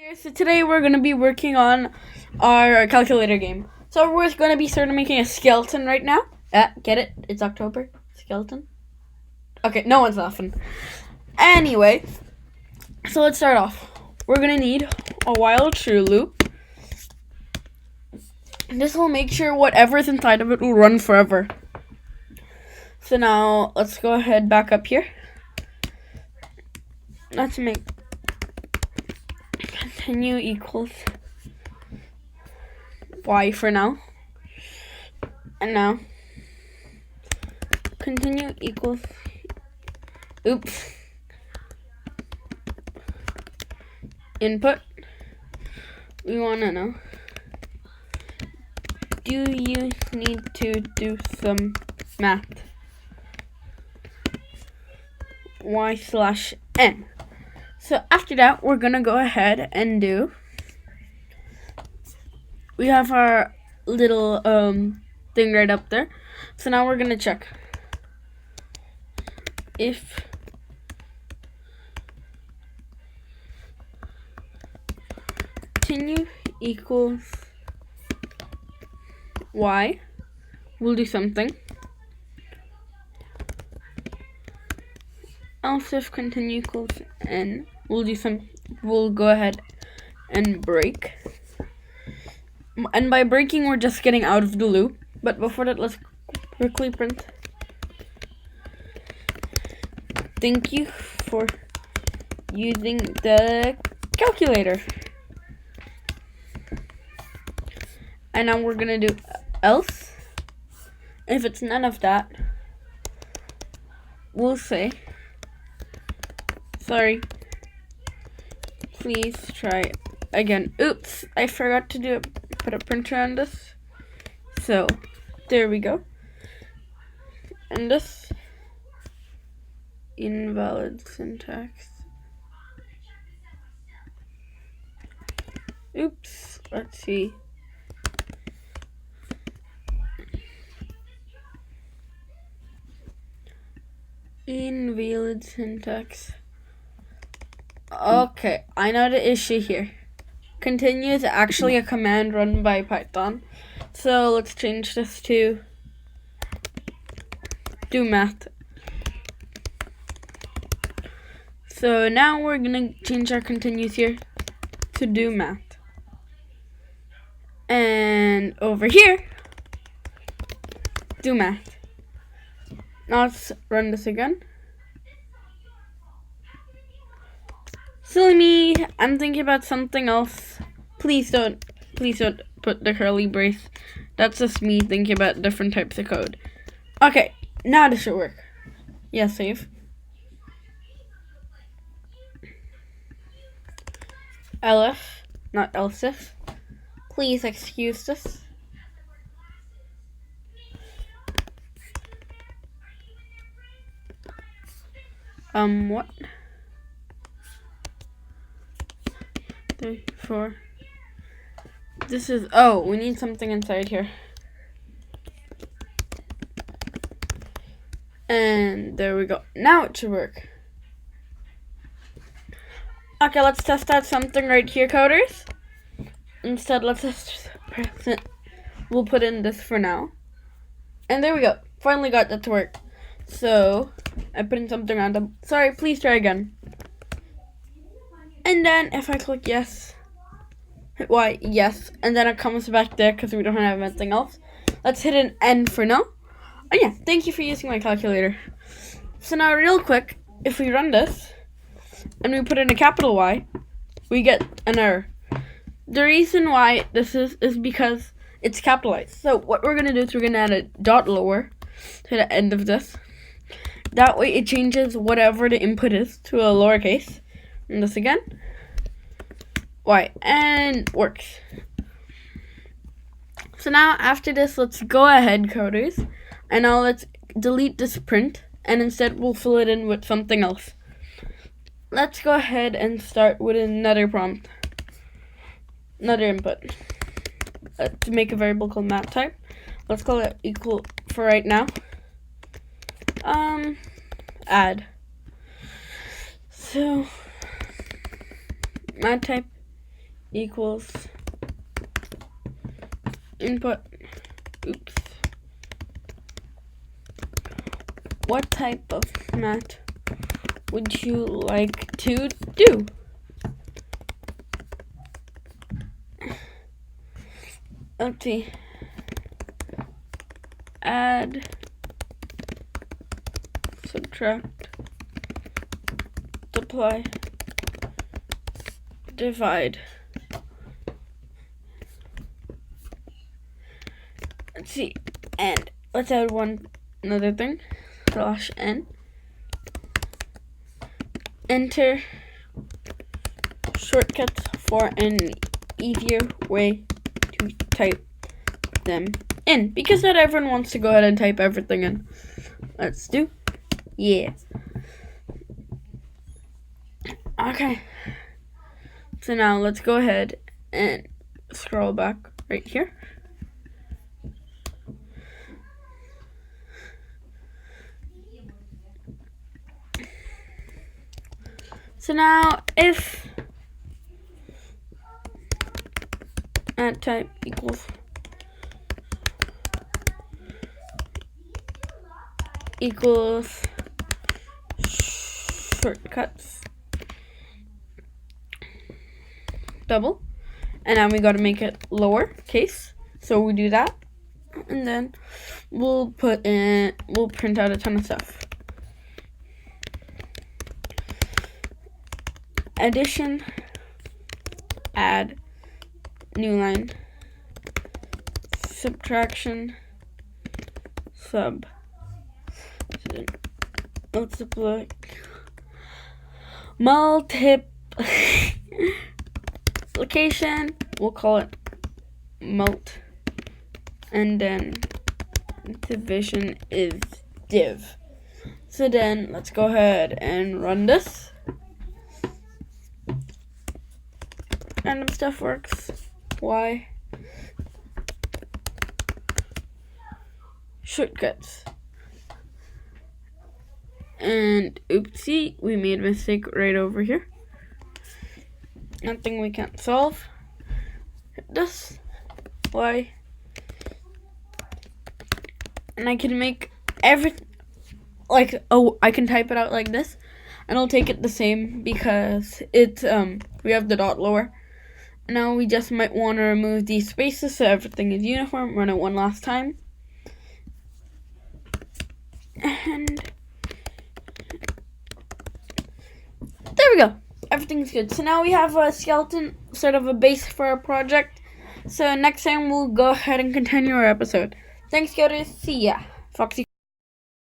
Here, so today we're going to be working on our calculator game. So we're going to be starting making a skeleton right now. Get it? It's October. Skeleton. Okay, no one's laughing. Anyway, so let's start off. We're going to need a while true loop. This will make sure whatever's inside of it will run forever. So now let's go ahead back up here. Let's make continue equals y for now. And now continue equals input. We want to know, do you need to do some math? y/n. So after that, we're gonna go ahead and we have our little thing right up there. So now we're gonna check if continue equals y, we'll do something. Else if continue equals n, we'll go ahead and break. And by breaking, we're just getting out of the loop. But before that, let's quickly print. Thank you for using the calculator. And now we're gonna do else. If it's none of that, we'll say, sorry, please try again. Oops, I forgot to put a printer on this. So, there we go. And this, invalid syntax. Oops, let's see. Invalid syntax. Okay, I know the issue here. Continue is actually a command run by Python. So let's change this to do math. So now we're gonna change our continues here to do math. And over here, do math. Now let's run this again. Silly me, I'm thinking about something else. Please don't put the curly brace. That's just me thinking about different types of code. Okay, now this should work. Yeah, save. Else, not else if. Please excuse this. What? 3, 4. This is, we need something inside here. And there we go. Now it should work. Okay, let's test out something right here, coders. Instead, let's just press it. We'll put in this for now. And there we go. Finally got that to work. So, I put in something random. Sorry, please try again. And then if I click yes, hit Y, yes, and then it comes back there because we don't have anything else. Let's hit an N for now. Oh yeah, thank you for using my calculator. So now real quick, if we run this, and we put in a capital Y, we get an error. The reason why this is because it's capitalized. So what we're going to do is we're going to add a dot lower to the end of this. That way it changes whatever the input is to a lowercase. And this again, Y, and works. So now after this, let's go ahead, coders, and now let's delete this print, and instead we'll fill it in with something else. Let's go ahead and start with another prompt, another input. To make a variable called math type. Let's call it equal for right now. Add. So, math type equals input. Oops. What type of math would you like to do? Let's see. Add, subtract, multiply, divide. Let's see, and let's add another thing. /n. Enter shortcuts for an easier way to type them in, because not everyone wants to go ahead and type everything in. Let's do. Yeah. Okay. So now let's go ahead and scroll back right here. So now if add type equals shortcuts double, and now we got to make it lower case, so we do that, and then we'll print out a ton of stuff. Addition, add, new line, subtraction, sub, multiplication, we'll call it mult, and then division is div. So then let's go ahead and run this. Random stuff works. Why? Shortcuts. And oopsie, we made a mistake right over here. Nothing we can't solve. Hit this. Why? And I can make everything like, I can type it out like this, and I'll take it the same because it's we have the dot lower. Now we just might want to remove these spaces so everything is uniform. Run it one last time. And there we go. Everything's good. So now we have a skeleton, sort of a base for our project. So next time we'll go ahead and continue our episode. Thanks, Yoda. See ya. Foxy.